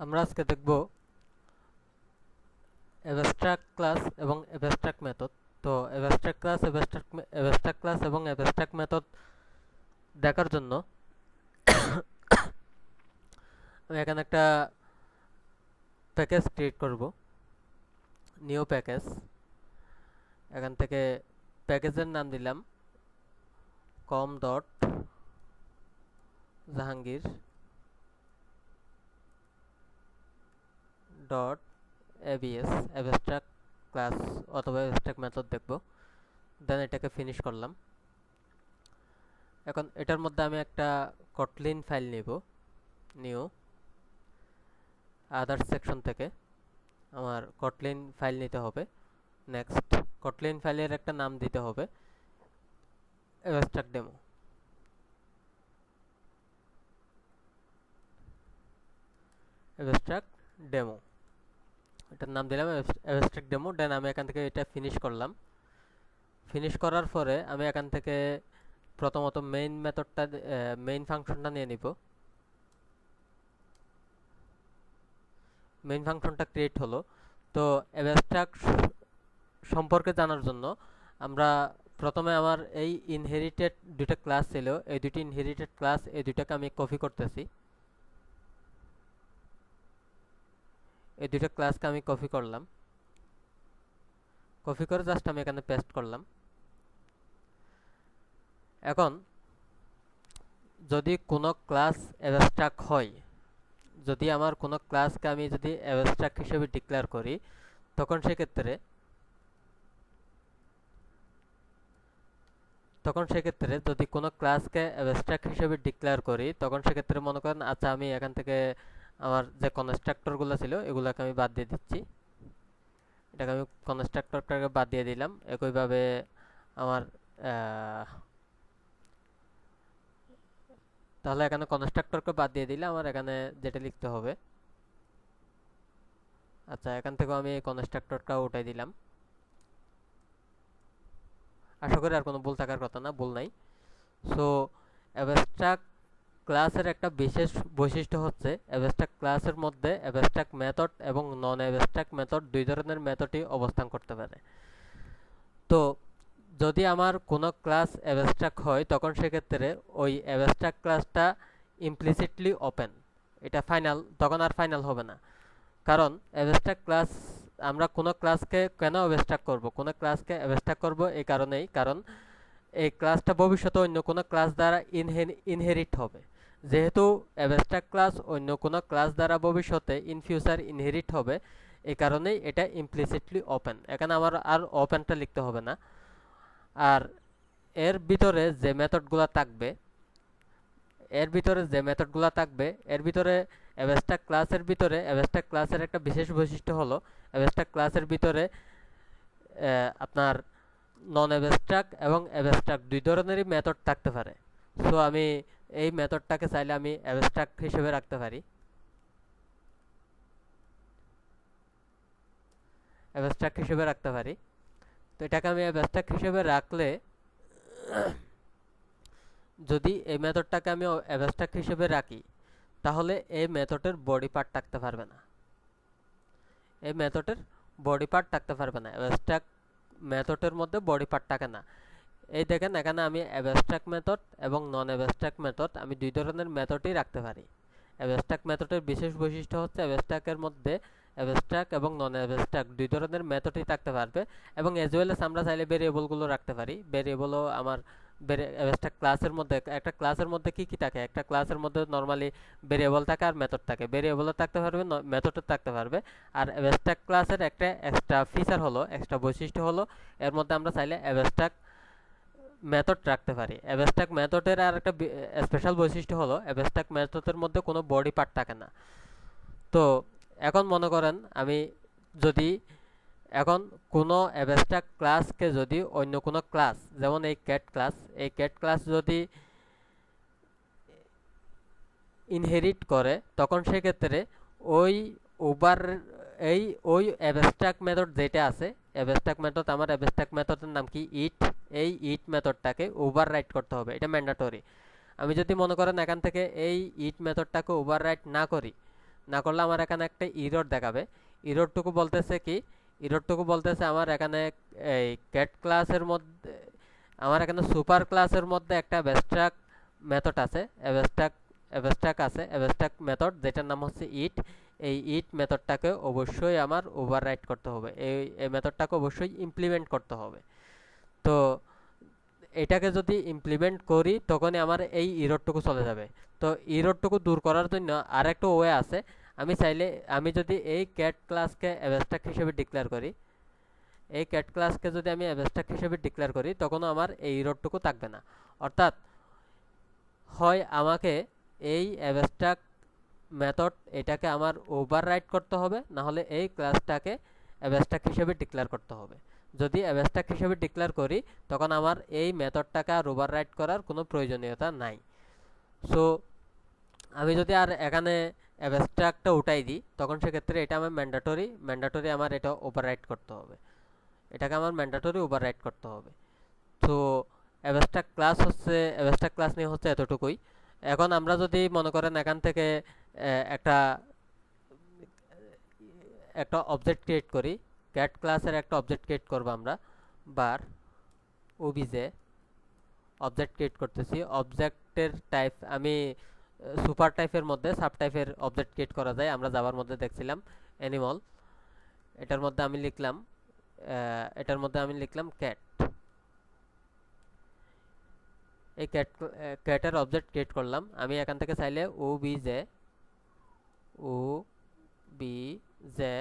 আমরা আজকে দেখব অ্যাবস্ট্রাক্ট ক্লাস এবং অ্যাবস্ট্রাক্ট মেথড। তো অ্যাবস্ট্রাক্ট ক্লাস এবং অ্যাবস্ট্রাক্ট মেথড দেখার জন্য আমি এখানে একটা প্যাকেজ ক্রিয়েট করব, নিউ প্যাকেজ। এখান থেকে প্যাকেজের নাম দিলাম com dot Jahangir dot ABS, abstract class অথবা অ্যাবস্ট্রাক্ট মেথড দেখব। দেন এটাকে ফিনিশ করলাম। এখন এটার মধ্যে আমি একটা কটলিন ফাইল নিব, নিউ আদার্স সেকশন থেকে আমার কটলিন ফাইল নিতে হবে। নেক্সট, কটলিন ফাইলের একটা নাম দিতে হবে অ্যাবস্ট্রাক্ট ডেমো। অ্যাবস্ট্রাক্ট ডেমো এটার নাম দিলাম অ্যাবস্ট্রাক্ট ডেমো। দেন আমি এখান থেকে এটা ফিনিশ করলাম। ফিনিশ করার পরে আমি এখান থেকে প্রথমত মেইন ফাংশনটা নিয়ে নিব। মেইন ফাংশনটা ক্রিয়েট হলো। তো অ্যাবস্ট্রাক্ট সম্পর্কে জানার জন্য আমরা প্রথমে আমার এই ইনহেরিটেড দুটো ক্লাস ছিল, এই দুটি ইনহেরিটেড ক্লাস, এই দুটাকে আমি কপি করতেছি। এই দুটো ক্লাসকে আমি কপি করলাম। কপি করে জাস্ট আমি এখানে পেস্ট করলাম। এখন যদি কোনো ক্লাস অ্যাবস্ট্রাক্ট হয়, যদি আমার কোনো ক্লাসকে আমি যদি অ্যাবস্ট্রাক্ট হিসেবে ডিক্লেয়ার করি, তখন সেক্ষেত্রে যদি কোনো ক্লাসকে অ্যাবস্ট্রাক্ট হিসেবে ডিক্লেয়ার করি, তখন সেক্ষেত্রে মনে করেন আচ্ছা আমি এখান থেকে আমার যে কনস্ট্রাক্টরগুলো ছিল এগুলোকে আমি বাদ দিয়ে দিচ্ছি। এটাকে আমি কনস্ট্রাক্টরটাকে বাদ দিয়ে দিলাম। একইভাবে আমার তাহলে এখানে কনস্ট্রাক্টরকে বাদ দিয়ে দিলে আমার এখানে যেটা লিখতে হবে, আচ্ছা এখান থেকেও আমি কনস্ট্রাক্টরটা উঠাই দিলাম। আশা করি আর কোনো ভুল থাকার কথা না, ভুল নাই। সো অ্যাবস্ট্রাক্ট ক্লাসের একটা বিশেষ বৈশিষ্ট্য হচ্ছে অ্যাবস্ট্রাক্ট ক্লাসের মধ্যে অ্যাবস্ট্রাক্ট মেথড এবং নন অ্যাবস্ট্রাক্ট মেথড দুই ধরনের মেথডই অবস্থান করতে পারে। তো যদি আমার কোনো ক্লাস অ্যাবস্ট্রাক্ট হয়, তখন সেক্ষেত্রে ওই অ্যাবস্ট্রাক্ট ক্লাসটা ইমপ্লিসিটলি ওপেন, এটা ফাইনাল, তখন আর ফাইনাল হবে না। কারণ অ্যাবস্ট্রাক্ট ক্লাস, আমরা কোনো ক্লাসকে কেন অ্যাবস্ট্রাক্ট করব, কোনো ক্লাসকে অ্যাবস্ট্রাক্ট করব এই কারণেই, কারণ এই ক্লাসটা ভবিষ্যতে অন্য কোনো ক্লাস দ্বারা ইনহেরিট হবে। যেহেতু অ্যাবস্ট্রাক্ট ক্লাস অন্য কোনো ক্লাস দ্বারা ভবিষ্যতে ইন ফিউচার ইনহেরিট হবে, এই কারণেই এটা ইমপ্লিসিটলি ওপেন। এখানে আমার আর ওপেনটা লিখতে হবে না। আর এর ভিতরে যে মেথডগুলো থাকবে, এর ভিতরে অ্যাবস্ট্রাক্ট ক্লাসের একটা বিশেষ বৈশিষ্ট্য হলো অ্যাবস্ট্রাক্ট ক্লাসের ভিতরে আপনার নন অ্যাবস্ট্রাক্ট এবং অ্যাবস্ট্রাক্ট দুই ধরনেরই মেথড থাকতে পারে। সো আমি এই মেথডটাকে চাইলে আমি অ্যাবস্ট্রাক্ট হিসেবে রাখতে পারি। তো এটাকে আমি অ্যাবস্ট্রাক্ট হিসেবে রাখলে, যদি এই মেথডটাকে আমি অ্যাবস্ট্রাক্ট হিসেবে রাখি, তাহলে এই মেথডের বডি পার্ট থাকতে পারবে না। অ্যাবস্ট্রাক্ট মেথডের মধ্যে বডি পার্ট থাকে না। এই দেখেন এখানে আমি অ্যাবস্ট্রাক্ট মেথড এবং নন অ্যাবস্ট্রাক্ট মেথড আমি দুই ধরনের মেথডই রাখতে পারি। অ্যাবস্ট্রাক্ট মেথডের বিশেষ বৈশিষ্ট্য হচ্ছে অ্যাবস্ট্রাক্টের মধ্যে অ্যাবস্ট্রাক্ট এবং নন অ্যাবস্ট্রাক্ট দুই ধরনের মেথডই থাকতে পারবে। এবং এজ ওয়েল এস আমরা চাইলে ভেরিয়েবলগুলো রাখতে পারি। ভেরিয়েবলও আমার অ্যাবস্ট্রাক্ট ক্লাসের মধ্যে, একটা ক্লাসের মধ্যে কি কি থাকে, একটা ক্লাসের মধ্যে নর্মালি ভেরিয়েবল থাকে আর মেথড থাকে। ভেরিয়েবলও থাকতে পারবে, মেথডও থাকতে পারবে। আর অ্যাবস্ট্রাক্ট ক্লাসের একটা এক্সট্রা ফিচার হলো, এক্সট্রা বৈশিষ্ট্য হলো, এর মধ্যে আমরা চাইলে অ্যাবস্ট্রাক্ট মেথড রাখতে পারি। অ্যাবস্ট্রাক্ট মেথডের আর একটা স্পেশাল বৈশিষ্ট্য হলো অ্যাবস্ট্রাক্ট মেথডের মধ্যে কোনো বডি পার্ট থাকে না। তো এখন মনে করেন আমি যদি এখন কোনো অ্যাবস্ট্রাক্ট ক্লাসকে যদি অন্য কোনো ক্লাস, যেমন এই ক্যাট ক্লাস যদি ইনহেরিট করে, তখন সেক্ষেত্রে ওই ওভার এই ওই অ্যাবস্ট্রাক্ট মেথড যেটা আছে, আমার অ্যাবস্ট্রাক্ট মেথডের নাম কি ইট, এই ইট মেথডটাকে ওভাররাইট করতে হবে, এটা ম্যান্ডেটরি। আমি যদি মনে করেন এখান থেকে এই ইট মেথডটাকে ওভাররাইট না করি, না করলে আমার এখানে একটা ইরর দেখাবে। ইররটুকু বলতেছে কি, ইররটুকু বলতেছে আমার এখানে এই ক্যাট ক্লাসের মধ্যে, আমার এখানে সুপার ক্লাসের মধ্যে একটা অ্যাবস্ট্রাক্ট মেথড আছে, অ্যাবস্ট্রাক্ট মেথড যেটার নাম হচ্ছে ইট। এই ইট মেথডটাকে অবশ্যই আমার ওভাররাইট করতে হবে, এই মেথডটাকে অবশ্যই ইমপ্লিমেন্ট করতে হবে। তো এটাকে যদি ইমপ্লিমেন্ট করি তখনই আমার এই ইররটুকু চলে যাবে। তো ইররটুকু দূর করার জন্য আরেকটা ওয়ে আছে। আমি চাইলে, আমি যদি এই ক্যাট ক্লাসকে অ্যাবস্ট্রাক্ট হিসেবে ডিক্লেয়ার করি, এই ক্যাট ক্লাসকে যদি আমি অ্যাবস্ট্রাক্ট হিসেবে ডিক্লেয়ার করি, তখনও আমার এই ইররটুকু থাকবে না। অর্থাৎ হয় আমাকে এই অ্যাবস্ট্রাক্ট মেথড এটাকে আমার ওভাররাইট করতে হবে, না হলে এই ক্লাসটাকে অ্যাবস্ট্রাক্ট হিসেবে ডিক্লেয়ার করতে হবে। যদি অ্যাবস্ট্রাক্ট হিসেবে ডিক্লেয়ার করি তখন আমার এই মেথডটাকে আর ওভাররাইট করার কোনো প্রয়োজনীয়তা নাই। সো আমি যদি আর এখানে অ্যাবস্ট্রাক্টটা উঠাই দিই তখন সেক্ষেত্রে এটা আমার ম্যান্ডেটরি আমার এটা ওভাররাইট করতে হবে, এটাকে আমার ম্যান্ডেটরি ওভাররাইট করতে হবে। তো অ্যাবস্ট্রাক্ট ক্লাস নিয়ে হচ্ছে এতটুকুই। এখন আমরা যদি মনে করেন এখান থেকে একটা একটা অবজেক্ট ক্রিয়েট করি, ক্যাট ক্লাসের একটা অবজেক্ট ক্রিয়েট করব আমরা, বার ওবিজে অবজেক্ট ক্রিয়েট করতেছি। অবজেক্টের টাইপ আমি সুপার টাইপের মধ্যে সাব টাইপের অবজেক্ট ক্রিয়েট করা যায়, আমরা জাভার মধ্যে দেখছিলাম অ্যানিমাল। এটার মধ্যে আমি লিখলাম ক্যাট। এই ক্যাটের অবজেক্ট ক্রিয়েট করলাম। আমি এখান থেকে চাইলে ও বি জে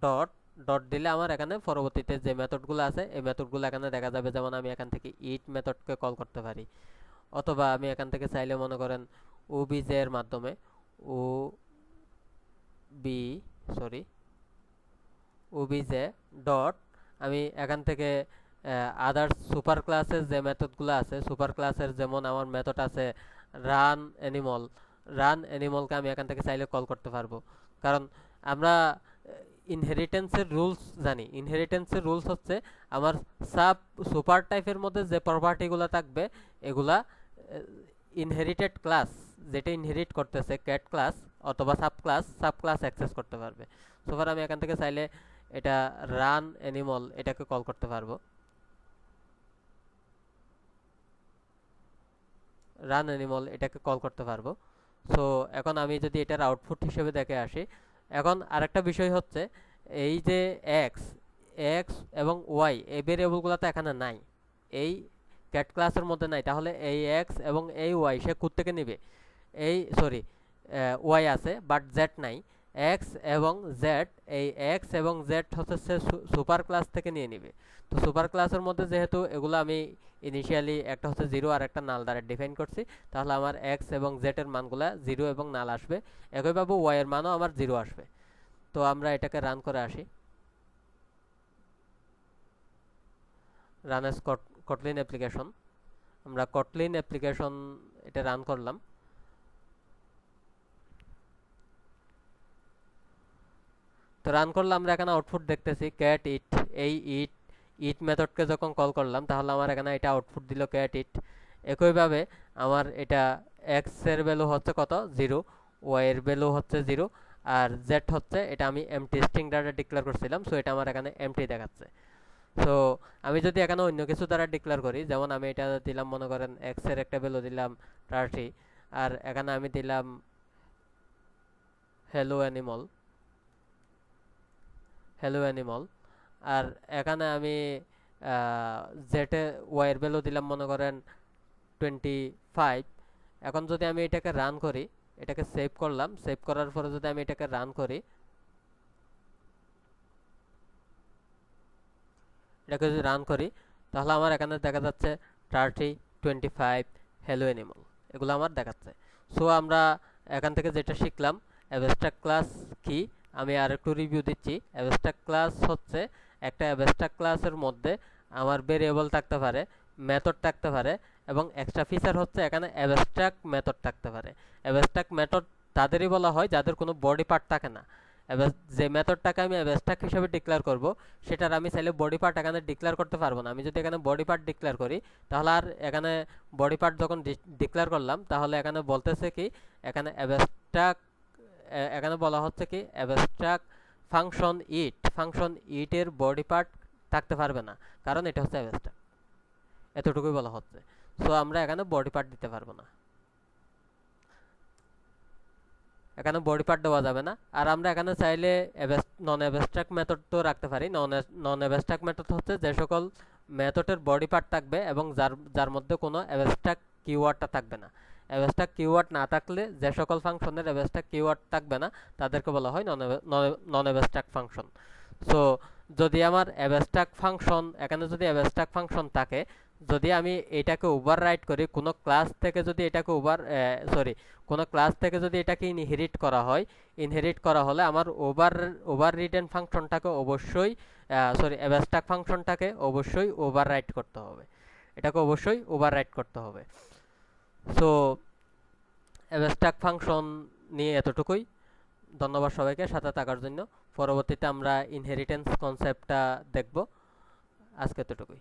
ডট ডট দিলে আমার এখানে পরবর্তীতে যে মেথডগুলো আছে এই মেথডগুলো এখানে দেখা যাবে। যেমন আমি এখান থেকে ইট মেথডকে কল করতে পারি, অথবা আমি এখান থেকে চাইলে মনে করেন ওবিজে এর মাধ্যমে ও বি সরি ওবিজে ডট আমি এখান থেকে আদার্স সুপার ক্লাসের যে মেথডগুলো আছে, সুপার ক্লাসের যেমন আমার মেথড আছে রান অ্যানিমলকে আমি এখান থেকে চাইলে কল করতে পারবো। কারণ আমরা ইনহেরিটেন্সের রুলস জানি। ইনহেরিটেন্সের রুলস হচ্ছে আমার সাব সুপার টাইপের মধ্যে যে প্রপার্টিগুলো থাকবে এগুলা ইনহেরিটেড ক্লাস, যেটা ইনহেরিট করতেছে ক্যাট ক্লাস অথবা সাব ক্লাস অ্যাক্সেস করতে পারবে। সুপার আমি এখান থেকে চাইলে এটা রান অ্যানিমল এটাকে কল করতে পারবো, সো এখন আমি যদি এটার আউটপুট হিসেবে দেখে আসি, এখন আরেকটা বিষয় হচ্ছে এই যে এক্স এক্স এবং ওয়াই এই ভেরিয়েবলগুলো তো এখানে নাই, এই ক্যাট ক্লাসের মধ্যে নাই। তাহলে এই এক্স এবং এই ওয়াই সে কোথা থেকে নেবে? ওয়াই আছে বাট জেড নাই। এক্স এবং জেড হচ্ছে সে সুপার ক্লাস থেকে নিয়ে নিবে। তো সুপার ক্লাসের মধ্যে যেহেতু এগুলো আমি ইনিশিয়ালি একটা হচ্ছে জিরো আর একটা নাল দ্বারা ডিফাইন করছি, তাহলে আমার এক্স এবং জেড এর মানগুলা জিরো এবং নাল আসবে। একইভাবে ওয়াই এর মানও আমার জিরো আসবে। তো আমরা এটাকে রান করে আসি, রান এস কটলিন অ্যাপ্লিকেশন। আমরা কটলিন অ্যাপ্লিকেশন এটা রান করলাম। তো রান করলে আমরা এখানে আউটপুট দেখতেছি ক্যাট ইট। এই ইট মেথডকে যখন কল করলাম তাহলে আমার এখানে এটা আউটপুট দিল ক্যাট ইট। একইভাবে আমার এটা এক্স এর ভ্যালু হচ্ছে কত? জিরো, ওয়াই এর ভ্যালু হচ্ছে জিরো, আর জেড হচ্ছে এটা আমি এমটি স্ট্রিং দ্বারা ডিক্লেয়ার করছিলাম, সো এটা আমার এখানে এমটি দেখাচ্ছে। সো আমি যদি এখানে অন্য কিছু দ্বারা ডিক্লেয়ার করি, যেমন আমি এটা দিলাম মনে করেন এক্স এর একটা ভ্যালু দিলাম 30, আর এখানে আমি দিলাম হ্যালো অ্যানিমল, আর এখানে আমি জেটে ওয়াইয়ের ভ্যালু দিলাম মনে করেন 25। এখন যদি আমি এটাকে রান করি, এটাকে সেভ করলাম, সেভ করার পরে যদি আমি এটাকে রান করি, তাহলে আমার এখানে দেখা যাচ্ছে 30, 25 হ্যালো অ্যানিমল এগুলো আমার দেখাচ্ছে। সো আমরা এখান থেকে যেটা শিখলাম অ্যাবস্ট্রাক্ট ক্লাস কি, আমি আর একটু রিভিউ দিচ্ছি। অ্যাবস্ট্রাক্ট ক্লাস হচ্ছে একটা অ্যাবস্ট্রাক্ট ক্লাসের মধ্যে আমার ভেরিয়েবল থাকতে পারে, মেথড থাকতে পারে, এবং এক্সট্রা ফিচার হচ্ছে এখানে অ্যাবস্ট্রাক্ট মেথড থাকতে পারে। অ্যাবস্ট্রাক্ট মেথড তাদেরই বলা হয় যাদের কোনো বডি পার্ট থাকে না। যে মেথডটাকে আমি অ্যাবস্ট্রাক্ট হিসেবে ডিক্লেয়ার করব সেটার আমি চাইলে বডি পার্ট এখানে ডিক্লেয়ার করতে পারবো না। আমি যদি এখানে বডি পার্ট ডিক্লেয়ার করি তাহলে আর এখানে বডি পার্ট যখন ডিক্লেয়ার করলাম তাহলে এখানে বলতেছে কি এখানে এখানে বলা হচ্ছে কি অ্যাবস্ট্রাক্ট ফাংশন ইটের বডি পার্ট থাকতে পারবে না, কারণ এটা হচ্ছে অ্যাবস্ট্রাক্ট। এতটুকুই বলা হচ্ছে। সো আমরা এখানে বডি পার্ট দিতে পারবো না, এখানে বডি পার্ট দেওয়া যাবে না। আর আমরা এখানে চাইলে নন অ্যাবস্ট্রাক্ট মেথড তো রাখতে পারি। নন অ্যাবস্ট্রাক্ট মেথড হচ্ছে যে সকল মেথডের বডি পার্ট থাকবে এবং যার মধ্যে কোনো অ্যাবস্ট্রাক্ট কিওয়ার্ডটা থাকবে না। অ্যাবস্ট্রাক্ট কিওয়ার্ড না থাকলে যে সকল ফাংশনের অ্যাবস্ট্রাক্ট কিওয়ার্ড থাকবে না তাদেরকে বলা হয় নন অ্যাবস্ট্রাক্ট ফাংশন। সো যদি আমার অ্যাবস্ট্রাক্ট ফাংশন, এখানে যদি অ্যাবস্ট্রাক্ট ফাংশন থাকে, যদি আমি এটাকে ওভাররাইট করি কোনো ক্লাস থেকে, যদি এটাকে কোনো ক্লাস থেকে যদি এটাকে ইনহেরিট করা হয়, ইনহেরিট করা হলে আমার ওভাররিডেন ফাংশনটাকে অবশ্যই অ্যাবস্ট্রাক্ট ফাংশনটাকে অবশ্যই ওভাররাইট করতে হবে, এটাকে অবশ্যই ওভাররাইট করতে হবে। সো অ্যাবস্ট্রাক্ট ফাংশন নিয়ে এতটুকুই। ধন্যবাদ সবাইকে সাথে থাকার জন্য। পরবর্তীতে আমরা ইনহেরিটেন্স কনসেপ্টটা দেখব। আজকে এতটুকুই।